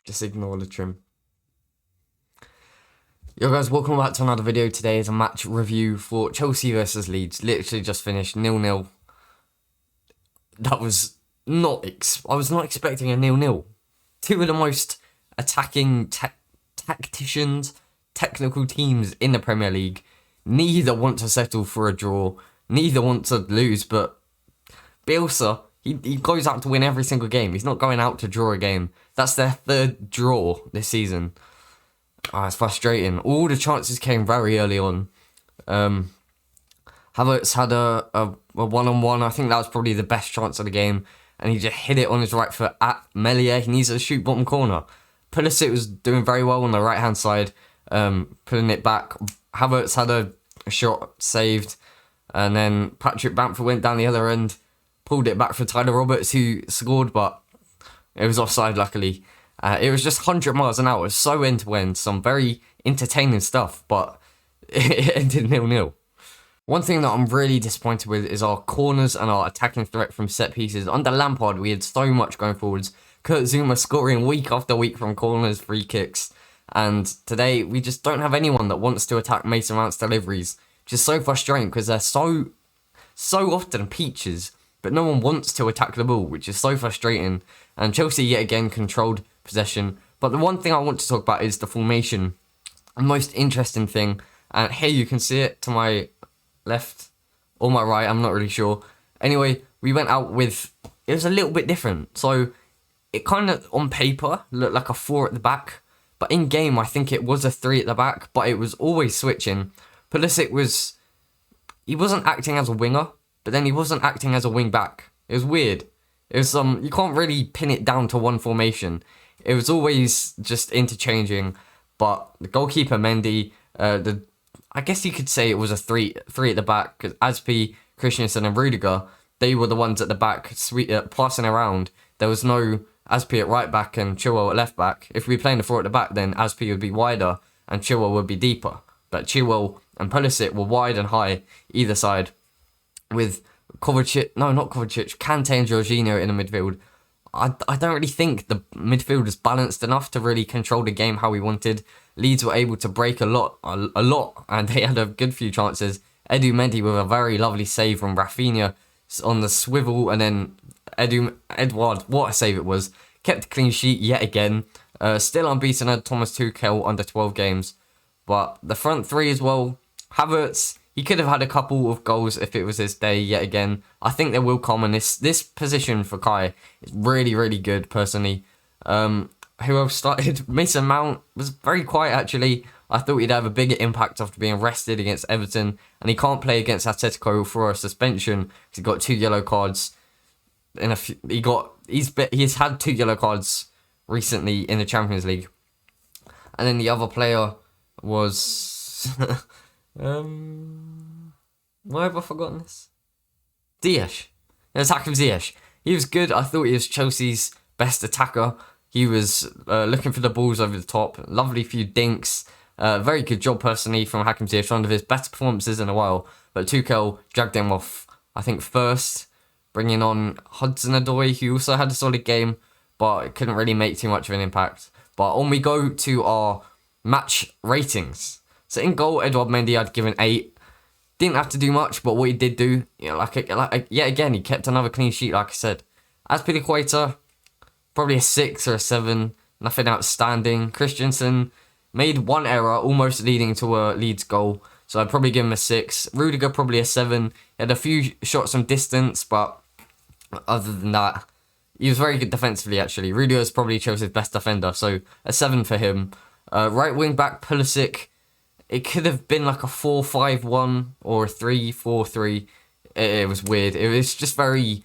Just ignore the trim. Yo guys, welcome back to another video. Today is a match review for Chelsea versus Leeds. Literally just finished 0-0. That was not... I was not expecting a 0-0. Two of the most attacking tacticians, technical teams in the Premier League. Neither want to settle for a draw. Neither want to lose, but Bielsa, he goes out to win every single game. He's not going out to draw a game. That's their third draw this season. It's frustrating. All the chances came very early on. Havertz had a one-on-one. I think that was probably the best chance of the game. And he just hit it on his right foot at Palmieri. He needs to shoot bottom corner. Pulisic was doing very well on the right-hand side, putting it back. Havertz had a shot saved. And then Patrick Bamford went down the other end, pulled it back for Tyler Roberts, who scored, but it was offside, luckily. It was just 100 miles an hour, so end-to-end, some very entertaining stuff, but it ended 0-0. One thing that I'm really disappointed with is our corners and our attacking threat from set pieces. Under Lampard, we had so much going forwards. Kurt Zouma scoring week after week from corners, free kicks. And today, we just don't have anyone that wants to attack Mason Mount's deliveries. Which is so frustrating because they're so often peaches, but no one wants to attack the ball, which is so frustrating. And Chelsea yet again controlled possession. But the one thing I want to talk about is the formation. The most interesting thing, and here you can see it to my left or my right, I'm not really sure. Anyway, we went out with, it was a little bit different. So it kind of on paper looked like a 4 at the back, but in game I think it was a 3 at the back, but it was always switching. Pulisic he wasn't acting as a winger, but then he wasn't acting as a wing back. It was weird. It was you can't really pin it down to one formation. It was always just interchanging. But the goalkeeper Mendy, I guess you could say it was a three at the back, because Aspi, Christensen and Rudiger, they were the ones at the back passing around. There was no Aspi at right back and Chilwell at left back. If we were playing the 4 at the back, then Aspi would be wider and Chilwell would be deeper. But Chilwell and Pulisic were wide and high either side, with Kante and Jorginho in the midfield. I don't really think the midfield was balanced enough to really control the game how we wanted. Leeds were able to break a lot, and they had a good few chances. Edouard Mendy with a very lovely save from Raphinha on the swivel, and then Edouard, what a save it was. Kept a clean sheet yet again. Still unbeaten at Thomas Tuchel under 12 games. But the front three as well, Havertz, he could have had a couple of goals if it was his day yet again. I think they will come, and this position for Kai is really, really good, personally. Who else started? Mason Mount was very quiet, actually. I thought he'd have a bigger impact after being rested against Everton, and he can't play against Atletico for a suspension because he got 2 yellow cards. He's had 2 yellow cards recently in the Champions League. And then the other player was... why have I forgotten this? Ziyech. It was Hakim Ziyech. He was good. I thought he was Chelsea's best attacker. He was looking for the balls over the top. Lovely few dinks. Very good job, personally, from Hakim Ziyech. One of his best performances in a while. But Tuchel dragged him off, I think, first. Bringing on Hudson Odoi, who also had a solid game, but it couldn't really make too much of an impact. But on we go to our match ratings. So in goal, Edouard Mendy, I'd given 8. Didn't have to do much, but what he did do, yet again, he kept another clean sheet, like I said. Azpilicueta, probably a 6 or a 7. Nothing outstanding. Christensen made one error, almost leading to a Leeds goal. So I'd probably give him a 6. Rudiger, probably a 7. He had a few shots from distance, but other than that, he was very good defensively, actually. Rudiger is probably Chelsea's best defender, so a 7 for him. Right wing back, Pulisic. It could have been like a 4-5-1 or a 3-4-3. It was weird. It was just very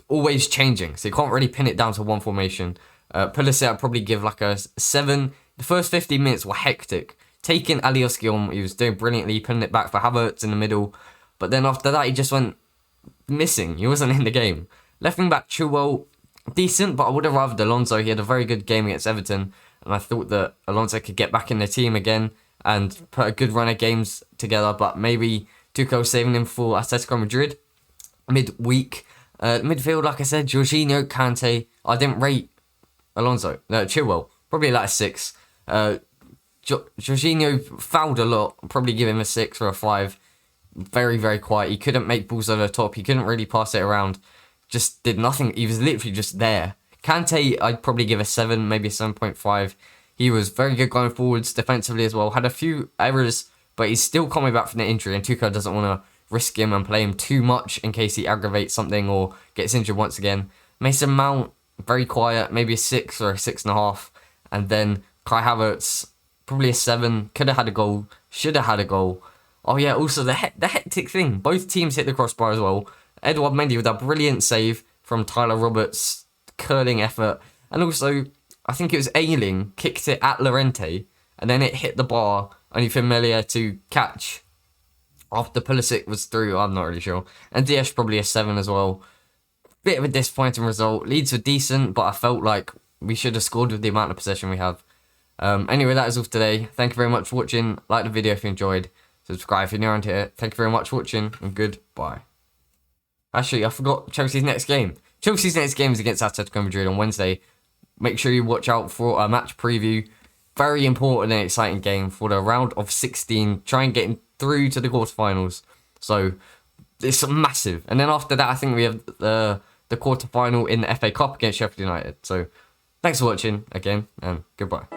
always changing, so you can't really pin it down to one formation. Pulisic, I'd probably give like a 7. The first 15 minutes were hectic. Taking Alioski on, he was doing brilliantly, putting it back for Havertz in the middle. But then after that, he just went missing. He wasn't in the game. Left wing back, Chilwell, decent, but I would have rather Alonso. He had a very good game against Everton, and I thought that Alonso could get back in the team again and put a good run of games together, but maybe Tuchel saving him for Atletico Madrid midweek. Midfield, like I said, Jorginho, Kante. I didn't rate Chilwell. probably like a 6. Jorginho fouled a lot. Probably give him a 6 or a 5. Very, very quiet. He couldn't make balls over the top. He couldn't really pass it around. Just did nothing. He was literally just there. Kante, I'd probably give a 7, maybe a 7.5. He was very good going forwards, defensively as well. Had a few errors, but he's still coming back from the injury, and Tuchel doesn't want to risk him and play him too much in case he aggravates something or gets injured once again. Mason Mount, very quiet, maybe a 6 or a 6.5. And then Kai Havertz, probably a 7. Could have had a goal, should have had a goal. Oh yeah, also the hectic thing. Both teams hit the crossbar as well. Edouard Mendy with that brilliant save from Tyler Roberts, curling effort. And also, I think it was Ayling kicked it at Llorente, and then it hit the bar, only for Melia to catch after Pulisic was through. I'm not really sure. And Diaz probably a 7 as well. Bit of a disappointing result. Leeds were decent, but I felt like we should have scored with the amount of possession we have. Anyway, that is all for today. Thank you very much for watching. Like the video if you enjoyed. Subscribe if you're new around here. Thank you very much for watching, and goodbye. Actually, I forgot Chelsea's next game. Chelsea's next game is against Atletico Madrid on Wednesday. Make sure you watch out for a match preview. Very important and exciting game for the round of 16. Try and get through to the quarterfinals. So, it's massive. And then after that, I think we have the quarterfinal in the FA Cup against Sheffield United. So, thanks for watching again, and goodbye.